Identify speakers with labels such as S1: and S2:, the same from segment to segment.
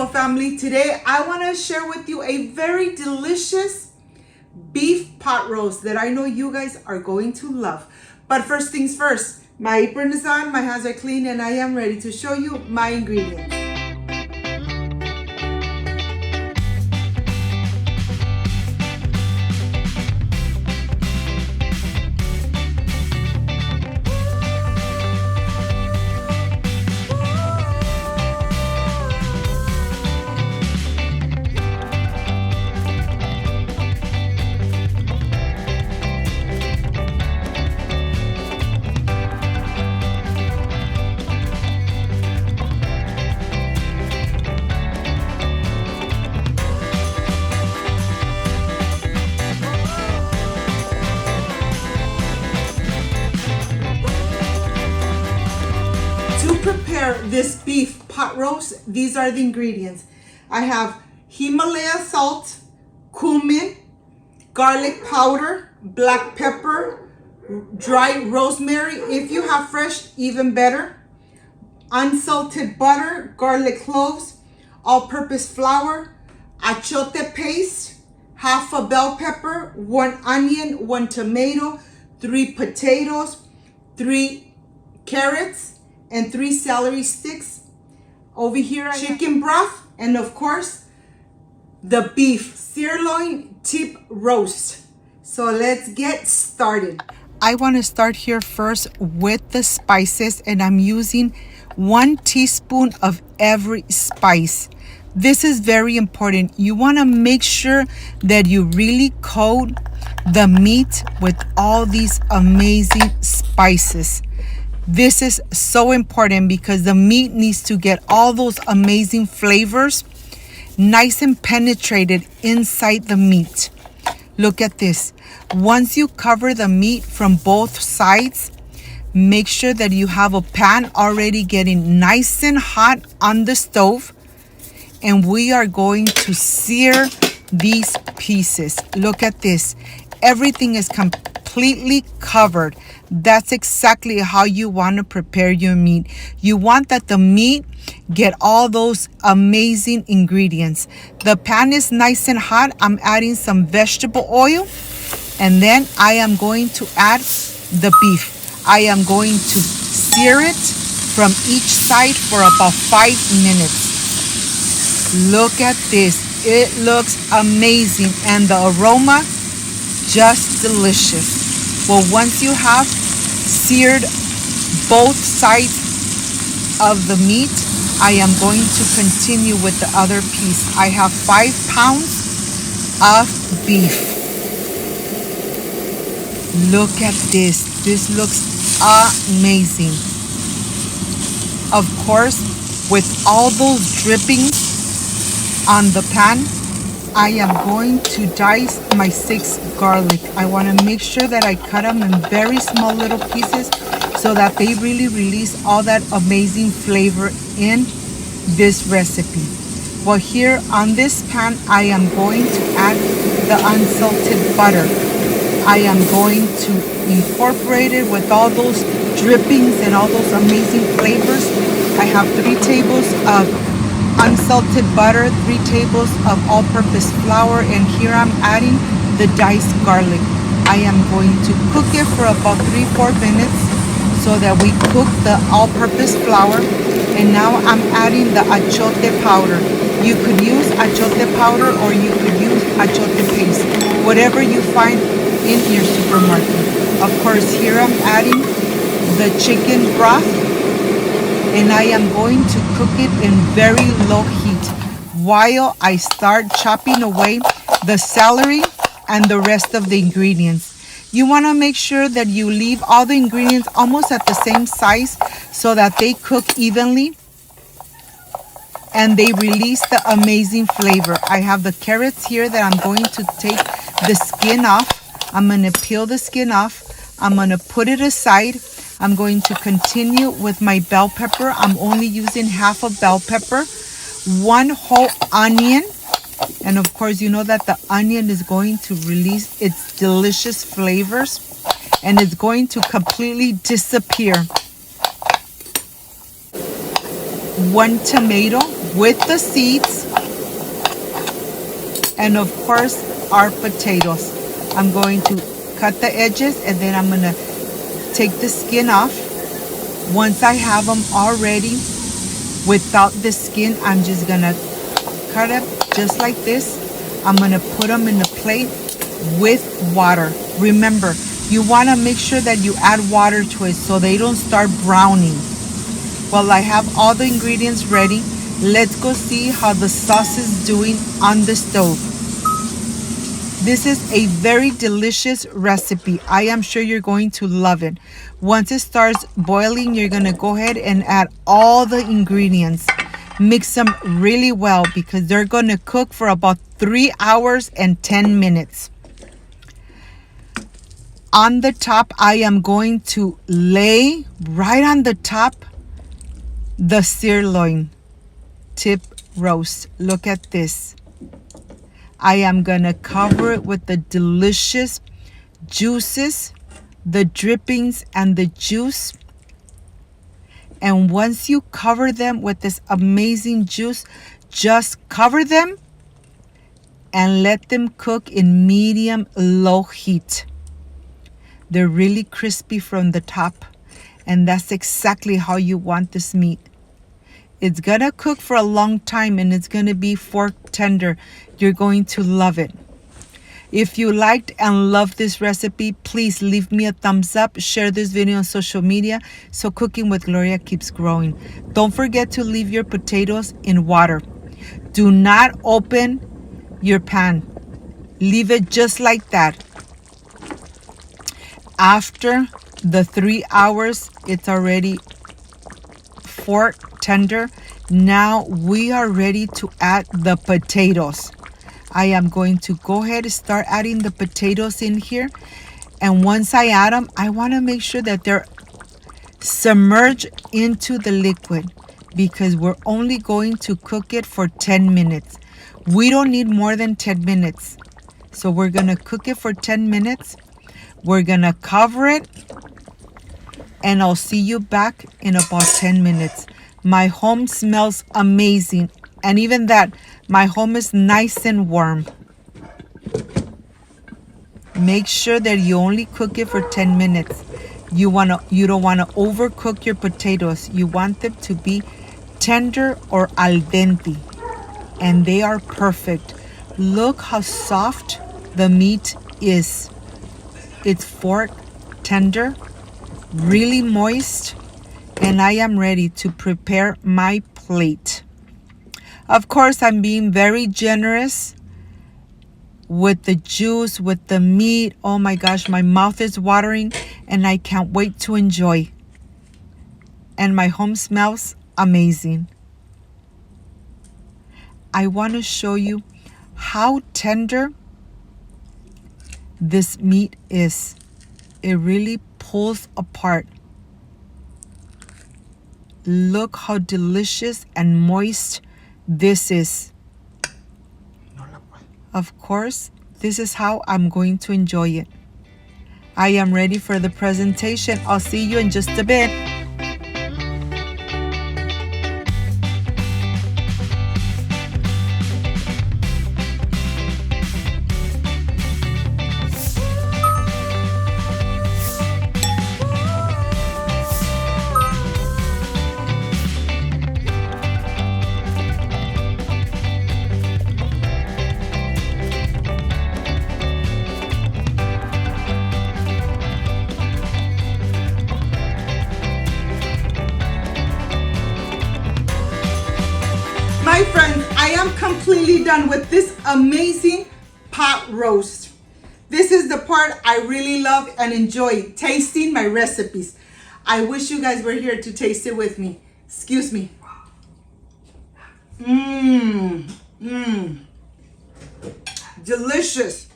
S1: family. Today I want to share with you a very delicious beef pot roast that I know you guys are going to love. But first things first, my apron is on, my hands are clean, and I am ready to show you my ingredients. To prepare this beef pot roast, these are the ingredients. I have Himalaya salt, cumin, garlic powder, black pepper, dry rosemary. If you have fresh, even better. Unsalted butter, garlic cloves, all-purpose flour, achiote paste, half a bell pepper, 1 onion, 1 tomato, 3 potatoes, 3 carrots, and 3 celery sticks. Over here, chicken broth, and of course, the beef sirloin tip roast. So let's get started. I want to start here first with the spices, and I'm using 1 teaspoon of every spice. This is very important. You want to make sure that you really coat the meat with all these amazing spices. This is so important because the meat needs to get all those amazing flavors nice and penetrated inside the meat. Look at this. Once you cover the meat from both sides, make sure that you have a pan already getting nice and hot on the stove, and we are going to sear these pieces. Look at this. Everything is completely covered. That's exactly how you want to prepare your meat. You want that the meat get all those amazing ingredients. The pan is nice and hot. I'm adding some vegetable oil, and then I am going to add the beef. I am going to sear it from each side for about 5 minutes. Look at this. It looks amazing, and the aroma just delicious. Well, once you have seared both sides of the meat, I am going to continue with the other piece. I have 5 pounds of beef. Look at this. This looks amazing. Of course, with all those drippings on the pan, I am going to dice my 6 garlic. I want to make sure that I cut them in very small little pieces so that they really release all that amazing flavor in this recipe. Well, here on this pan, I am going to add the unsalted butter. I am going to incorporate it with all those drippings and all those amazing flavors. I have 3 tables of unsalted butter, 3 tables of all-purpose flour, and here I'm adding the diced garlic. I am going to cook it for about 3-4 minutes so that we cook the all-purpose flour. And now I'm adding the achiote powder. You could use achiote powder or you could use achiote paste, whatever you find in your supermarket. Of course, here I'm adding the chicken broth, and I am going to cook it in very low heat while I start chopping away the celery and the rest of the ingredients. You want to make sure that you leave all the ingredients almost at the same size so that they cook evenly and they release the amazing flavor. I have the carrots here that I'm going to take the skin off. I'm going to peel the skin off. I'm going to put it aside. I'm going to continue with my bell pepper. I'm only using half a bell pepper, 1 whole onion, and of course you know that the onion is going to release its delicious flavors and it's going to completely disappear. 1 tomato, with the seeds, and of course our potatoes. I'm going to cut the edges and then I'm gonna take the skin off. Once I have them all ready without the skin, I'm just gonna cut it just like this. I'm gonna put them in a plate with water. Remember, you wanna make sure that you add water to it so they don't start browning. Well, I have all the ingredients ready. Let's go see how the sauce is doing on the stove. This is a very delicious recipe. I am sure you're going to love it. Once it starts boiling, you're gonna go ahead and add all the ingredients. Mix them really well because they're gonna cook for about 3 hours and 10 minutes. On the top, I am going to lay right on the top the sirloin tip roast. Look at this. I am gonna cover it with the delicious juices, the drippings and the juice. And once you cover them with this amazing juice, just cover them and let them cook in medium low heat. They're really crispy from the top, and that's exactly how you want this meat. It's gonna cook for a long time and it's gonna be fork tender. You're going to love it. If you liked and loved this recipe, please leave me a thumbs up, share this video on social media so Cooking with Gloria keeps growing. Don't forget to leave your potatoes in water. Do not open your pan. Leave it just like that. After the 3 hours, it's already fork tender. Now we are ready to add the potatoes. I am going to go ahead and start adding the potatoes in here. And once I add them, I want to make sure that they're submerged into the liquid because we're only going to cook it for 10 minutes. We don't need more than 10 minutes. So we're going to cook it for 10 minutes. We're going to cover it. And I'll see you back in about 10 minutes. My home smells amazing. And even that, my home is nice and warm. Make sure that you only cook it for 10 minutes. You don't want to overcook your potatoes. You want them to be tender or al dente. And they are perfect. Look how soft the meat is. It's fork tender, really moist, and I am ready to prepare my plate. Of course, I'm being very generous with the juice, with the meat. Oh my gosh, my mouth is watering and I can't wait to enjoy. And my home smells amazing. I want to show you how tender this meat is. It really pulls apart. Look how delicious and moist this is. Of course, this is how I'm going to enjoy it. I am ready for the presentation. I'll see you in just a bit. My friends, I am completely done with this amazing pot roast. This is the part I really love and enjoy, tasting my recipes. I wish you guys were here to taste it with me. Excuse me. Delicious.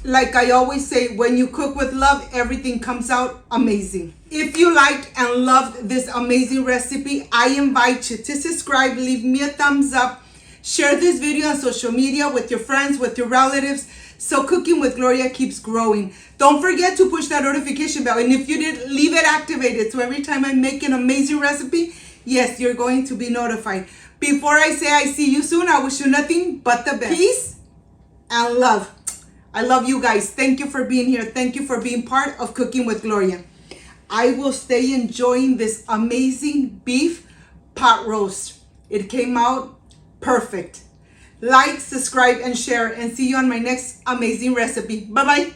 S1: Like I always say, when you cook with love, everything comes out amazing. If you liked and loved this amazing recipe, I invite you to subscribe, leave me a thumbs up, share this video on social media with your friends, with your relatives, so Cooking with Gloria keeps growing. Don't forget to push that notification bell, and if you did, leave it activated so every time I make an amazing recipe, yes, you're going to be notified. Before I say I see you soon, I wish you nothing but the best. Peace and love. I love you guys. Thank you for being here. Thank you for being part of Cooking with Gloria. I will stay enjoying this amazing beef pot roast. It came out perfect. Like, subscribe, and share, and see you on my next amazing recipe. Bye-bye.